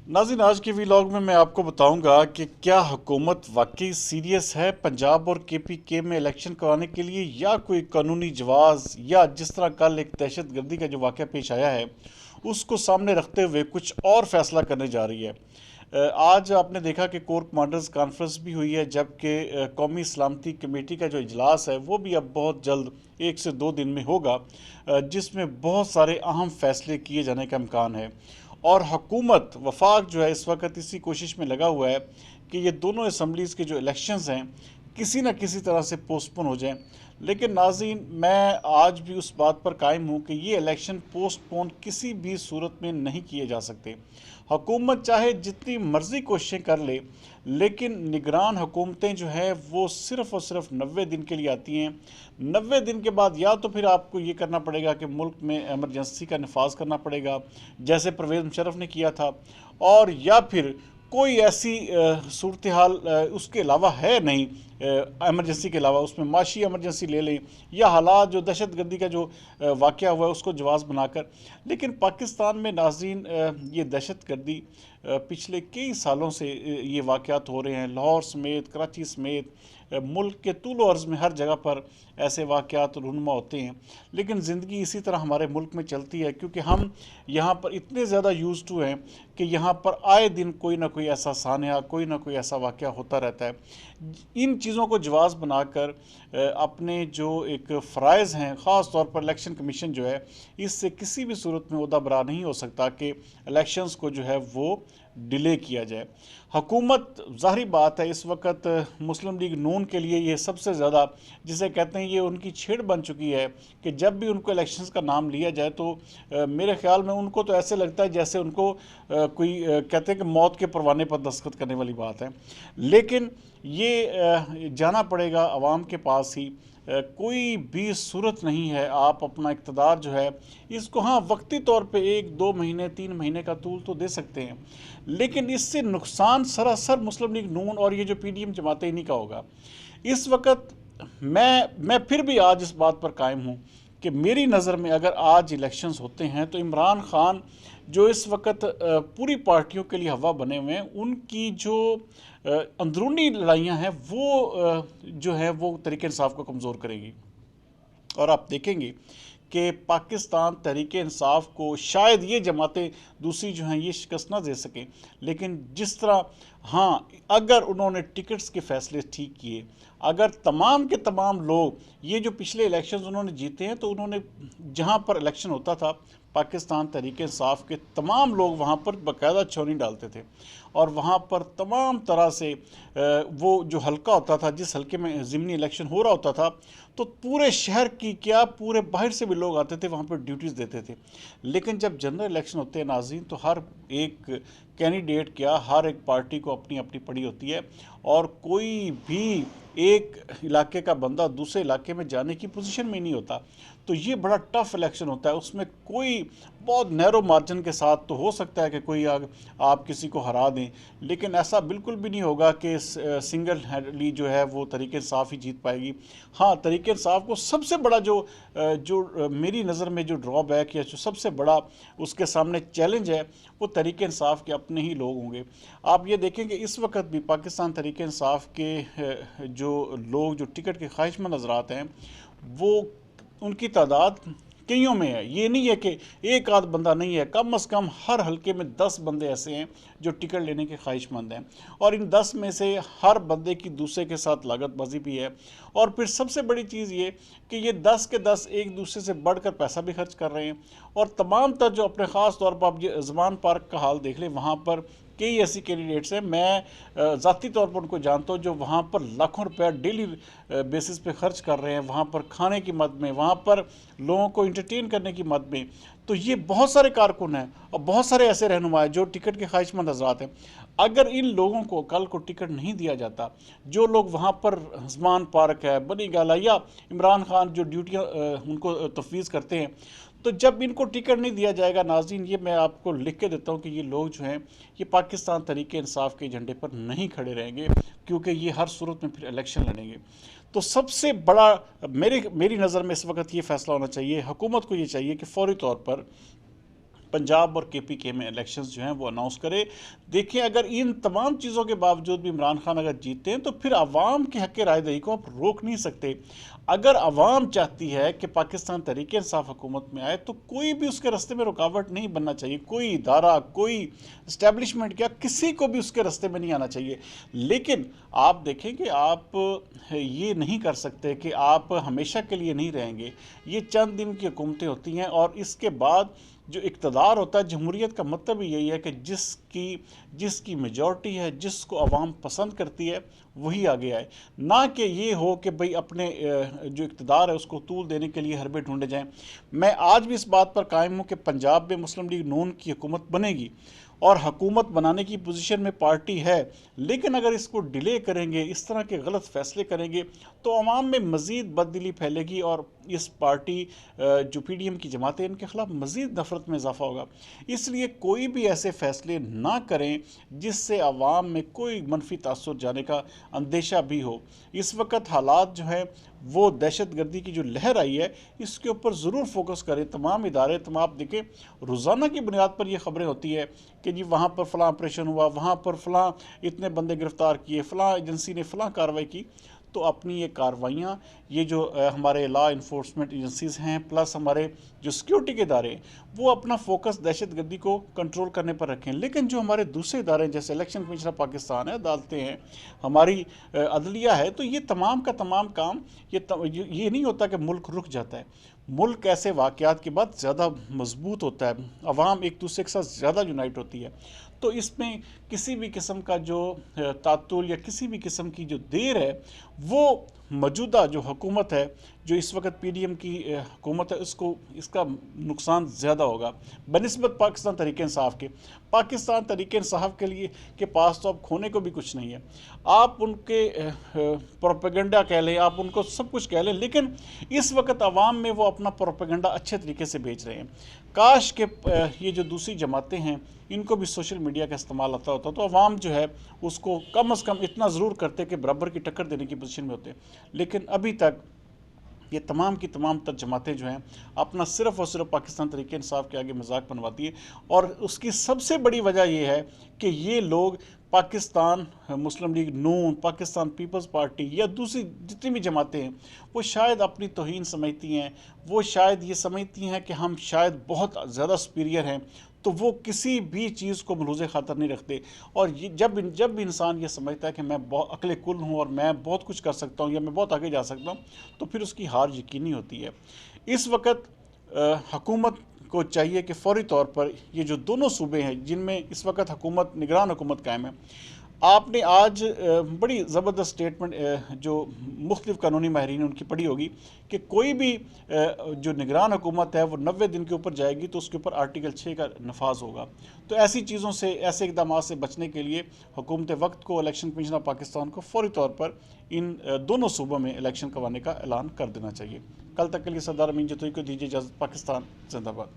नाज़रीन, आज के वीलॉग में मैं आपको बताऊंगा कि क्या हुकूमत वाकई सीरियस है पंजाब और केपीके में इलेक्शन करवाने के लिए, या कोई कानूनी जवाब, या जिस तरह कल एक दहशतगर्दी का जो वाक़या पेश आया है उसको सामने रखते हुए कुछ और फैसला करने जा रही है। आज आपने देखा कि कोर कमांडर्स कॉन्फ्रेंस भी हुई है, जबकि कौमी सलामती कमेटी का जो इजलास है वो भी अब बहुत जल्द 1 से 2 दिन में होगा, जिसमें बहुत सारे अहम फैसले किए जाने का इम्कान है। और हुकूमत वफाक जो है इस वक्त इसी कोशिश में लगा हुआ है कि ये दोनों असम्बलीज़ के जो इलेक्शंस हैं किसी न किसी तरह से पोस्टपोन हो जाएं। लेकिन नाज़रीन, मैं आज भी उस बात पर कायम हूँ कि ये इलेक्शन पोस्टपोन किसी भी सूरत में नहीं किए जा सकते। हुकूमत चाहे जितनी मर्ज़ी कोशिशें कर ले, लेकिन निगरान हुकूमतें जो है वो सिर्फ़ और सिर्फ 90 दिन के लिए आती हैं। 90 दिन के बाद या तो फिर आपको ये करना पड़ेगा कि मुल्क में एमरजेंसी का नफाज करना पड़ेगा, जैसे परवेज़ मुशर्रफ ने किया था, और या फिर कोई ऐसी सूरत हाल उसके अलावा है नहीं, एमरजेंसी के अलावा उसमें माशी एमरजेंसी ले लें, या हालात जो दहशतगर्दी का जो वाक़या हुआ है उसको जवाब बनाकर। लेकिन पाकिस्तान में नाज़रीन, ये दहशतगर्दी पिछले कई सालों से ये वाक़यात हो रहे हैं, लाहौर समेत, कराची समेत, मुल्क के तूल अर्ज़ में हर जगह पर ऐसे वाक़यात रूनुमा होते हैं। लेकिन ज़िंदगी इसी तरह हमारे मुल्क में चलती है, क्योंकि हम यहाँ पर इतने ज़्यादा यूज़ टू हैं कि यहाँ पर आए दिन कोई ना कोई ऐसा सान्या, कोई ना कोई ऐसा वाक़या होता रहता है। इन चीज़ों को जवाब बनाकर अपने जो एक फ़राइज़ हैं, ख़ास तौर पर इलेक्शन कमीशन जो है, इससे किसी भी सूरत में ओहदा बरा नहीं हो सकता कि इलेक्शंस को जो है वो डिले किया जाए। हुकूमत, ज़ाहिर बात है, इस वक्त मुस्लिम लीग नून के लिए ये सबसे ज़्यादा, जिसे कहते हैं, ये उनकी छेड़ बन चुकी है कि जब भी उनको इलेक्शंस का नाम लिया जाए तो मेरे ख्याल में उनको तो ऐसे लगता है जैसे उनको कोई कहते हैं कि मौत के परवाने पर दस्तखत करने वाली बात है। लेकिन ये जाना पड़ेगा आवाम के पास ही, कोई भी सूरत नहीं है आप अपना इक़्तिदार जो है इसको, हाँ, वक्ती तौर पे 1 2 महीने 3 महीने का तूल तो दे सकते हैं, लेकिन इससे नुकसान सरासर मुस्लिम लीग नून और ये जो पीडीएम जमातें इन्हीं का होगा। इस वक्त मैं फिर भी आज इस बात पर कायम हूँ कि मेरी नज़र में अगर आज इलेक्शंस होते हैं तो इमरान खान जो इस वक्त पूरी पार्टियों के लिए हवा बने हुए हैं, उनकी जो अंदरूनी लड़ाइयाँ हैं वो जो है वो तरीके इंसाफ को कमज़ोर करेगी। और आप देखेंगे कि पाकिस्तान तहरीक इंसाफ को शायद ये जमातें दूसरी जो हैं ये शिकस्त ना दे सकें, लेकिन जिस तरह, हाँ, अगर उन्होंने टिकट्स के फैसले ठीक किए, अगर तमाम के तमाम लोग, ये जो पिछले इलेक्शंस उन्होंने जीते हैं, तो उन्होंने जहाँ पर इलेक्शन होता था पाकिस्तान तहरीक इंसाफ के तमाम लोग वहाँ पर बाकायदा छौनी डालते थे, और वहाँ पर तमाम तरह से वो जो हल्का होता था, जिस हल्के में ज़िमनी इलेक्शन हो रहा होता था, तो पूरे शहर की क्या पूरे बाहर से भी लोग आते थे वहाँ पर ड्यूटीज़ देते थे। लेकिन जब जनरल इलेक्शन होते हैं नाज़रीन, तो हर एक कैंडिडेट, क्या हर एक पार्टी को अपनी अपनी पड़ी होती है, और कोई भी एक इलाके का बंदा दूसरे इलाके में जाने की पोजीशन में नहीं होता। तो ये बड़ा टफ इलेक्शन होता है, उसमें कोई बहुत नैरो मार्जिन के साथ तो हो सकता है कि कोई आप किसी को हरा दें, लेकिन ऐसा बिल्कुल भी नहीं होगा कि सिंगल हैंडली जो है वो तरीके इंसाफ ही जीत पाएगी। हाँ, तरीके इंसाफ को सबसे बड़ा जो मेरी नज़र में जो ड्रॉबैक या जो सबसे बड़ा उसके सामने चैलेंज है, वो तरीके इंसाफ के अपने ही लोग होंगे। आप ये देखेंगे इस वक्त भी पाकिस्तान तरीके इंसाफ के जो लोग जो टिकट के ख्वाहिशमंद हज़रात हैं, वो उनकी तादाद कईयों में है। ये नहीं है कि एक आध बंदा नहीं है, कम से कम हर हलके में 10 बंदे ऐसे हैं जो टिकट लेने के ख्वाहिशमंद हैं, और इन 10 में से हर बंदे की दूसरे के साथ लागतबाजी भी है। और फिर सबसे बड़ी चीज़ ये कि ये 10 के 10 एक दूसरे से बढ़कर पैसा भी खर्च कर रहे हैं, और तमाम तर जो अपने ख़ास तौर पर आप ये ज़मान पार्क का हाल देख लें, वहाँ पर कई ऐसी कैंडिडेट्स हैं, मैं ज़ाती तौर पर उनको जानता हूँ, जो वहाँ पर लाखों रुपया डेली बेसिस पे खर्च कर रहे हैं, वहाँ पर खाने की मद में, वहाँ पर लोगों को इंटरटेन करने की मद में। तो ये बहुत सारे कारकुन हैं और बहुत सारे ऐसे रहनुमा हैं जो टिकट के ख्वाहिशमंद हज़रात हैं। अगर इन लोगों को कल को टिकट नहीं दिया जाता, जो लोग वहाँ पर ज़मान पार्क है, बनी गाला, या इमरान खान जो ड्यूटियाँ उनको तफवीज़ करते हैं, तो जब इनको टिकट नहीं दिया जाएगा नाज़रीन, ये मैं आपको लिख के देता हूँ कि ये लोग जो हैं ये पाकिस्तान तहरीक इंसाफ के झंडे पर नहीं खड़े रहेंगे, क्योंकि ये हर सूरत में फिर इलेक्शन लड़ेंगे। तो सबसे बड़ा मेरी नज़र में इस वक्त ये फ़ैसला होना चाहिए, हुकूमत को ये चाहिए कि फ़ौरी तौर पर पंजाब और केपीके में इलेक्शंस जो हैं वो अनाउंस करे। देखिए, अगर इन तमाम चीज़ों के बावजूद भी इमरान खान अगर जीतते हैं तो फिर अवाम के हक़ रायदही को आप रोक नहीं सकते। अगर अवाम चाहती है कि पाकिस्तान तहरीक इंसाफ हुकूमत में आए तो कोई भी उसके रास्ते में रुकावट नहीं बनना चाहिए। कोई इदारा, कोई इस्टेब्लिशमेंट, क्या किसी को भी उसके रास्ते में नहीं आना चाहिए। लेकिन आप देखें कि आप ये नहीं कर सकते कि आप हमेशा के लिए नहीं रहेंगे। ये चंद दिन की हुकूमतें होती हैं और इसके बाद जो इक़्तिदार होता है, जमहूरियत का मतलब ही यही है कि जिसकी मेजॉरिटी है, जिसको अवाम पसंद करती है, वही आगे आए। ना कि ये हो कि भाई अपने जो इक़्तिदार है उसको तूल देने के लिए हरबे ढूंढे जाएं। मैं आज भी इस बात पर कायम हूँ कि पंजाब में मुस्लिम लीग नून की हुकूमत बनेगी और हुकूमत बनाने की पोजीशन में पार्टी है। लेकिन अगर इसको डिले करेंगे, इस तरह के गलत फैसले करेंगे तो अवाम में मज़ीद बददिली फैलेगी और इस पार्टी जो पीडीएम की जमातें इनके ख़िलाफ़ मज़ीद नफ़रत में इजाफ़ा होगा। इसलिए कोई भी ऐसे फ़ैसले ना करें जिससे अवाम में कोई मनफी तासुर जाने का अंदेशा भी हो। इस वक्त हालात जो हैं वो दहशत गर्दी की जो लहर आई है इसके ऊपर ज़रूर फोकस करें तमाम इदारे। तमाम देखें, रोज़ाना की बुनियाद पर यह ख़बरें होती है कि जी वहाँ पर फ़लाँ ऑपरेशन हुआ, वहाँ पर फ़लाँ इतने बंदे गिरफ़्तार किए, फ़लाँ एजेंसी ने फ़लाँ कार्रवाई की। तो अपनी ये कार्रवाइयाँ, ये जो हमारे लॉ इन्फोर्समेंट एजेंसीज़ हैं प्लस हमारे जो सिक्योरिटी के इदारे हैं, वो अपना फोकस दहशत गर्दी को कंट्रोल करने पर रखें। लेकिन जो हमारे दूसरे इदारे हैं जैसे इलेक्शन कमीशन ऑफ पाकिस्तान है, अदालतें हैं, हमारी अदलिया है, तो ये तमाम का तमाम काम ये नहीं होता कि मुल्क रुक जाता है। मुल्क ऐसे वाक़यात के बाद ज़्यादा मजबूत होता है, अवाम एक दूसरे के साथ ज़्यादा यूनाइट होती है। तो इसमें किसी भी किस्म का जो तातुल या किसी भी किस्म की जो देर है वो मौजूदा जो हुकूमत है, जो इस वक्त पीडीएम की हुकूमत है, इसका नुकसान ज़्यादा होगा बनिस्बत पाकिस्तान तहरीक इंसाफ के। पाकिस्तान तहरीक इंसाफ के लिए के पास तो अब खोने को भी कुछ नहीं है। आप उनके प्रोपेगेंडा कह लें, आप उनको सब कुछ कह लें, लेकिन इस वक्त अवाम में वो अपना प्रोपेगेंडा अच्छे तरीके से बेच रहे हैं। काश के ये जो दूसरी जमातें हैं इनको भी सोशल मीडिया का इस्तेमाल आता होता तो अवाम जो है उसको कम से कम इतना ज़रूर करते कि बराबर की टक्कर देने की पोजीशन में होते। लेकिन अभी तक ये तमाम की तमाम तर जमातें जो हैं अपना सिर्फ़ और सिर्फ पाकिस्तान तहरीक इंसाफ के आगे मजाक बनवाती है। और उसकी सबसे बड़ी वजह ये है कि ये लोग पाकिस्तान मुस्लिम लीग नून, पाकिस्तान पीपल्स पार्टी या दूसरी जितनी भी जमातें हैं वो शायद अपनी तौहीन समझती हैं, वो शायद ये समझती हैं कि हम शायद बहुत ज़्यादा सुपीरियर हैं, तो वो किसी भी चीज़ को मलूज़े ख़ातर नहीं रखते। और ये जब भी इंसान ये समझता है कि मैं बहुत अक्ल कुल हूँ और मैं बहुत कुछ कर सकता हूँ या मैं बहुत आगे जा सकता हूँ, तो फिर उसकी हार यकीनी होती है। इस वक्त हुकूमत को चाहिए कि फ़ौरी तौर पर ये जो दोनों सूबे हैं जिनमें इस वक्त हुकूमत निगरान हुकूमत कायम है, आपने आज बड़ी ज़बरदस्त स्टेटमेंट जो मुख्तलिफ़ कानूनी माहिरीन उनकी पढ़ी होगी कि कोई भी जो निगरान हुकूमत है वो 90 दिन के ऊपर जाएगी तो उसके ऊपर आर्टिकल 6 का नफाज होगा। तो ऐसी चीज़ों से, ऐसे इक़दाम से बचने के लिए हुकूमत वक्त को, इलेक्शन कमीशन ऑफ पाकिस्तान को फ़ौरी तौर पर इन दोनों सूबों में इलेक्शन करवाने का ऐलान कर देना चाहिए। कल तक के लिए सरदार अमीन जतोई को दीजिए इजाज़त। पाकिस्तान जिंदाबाद।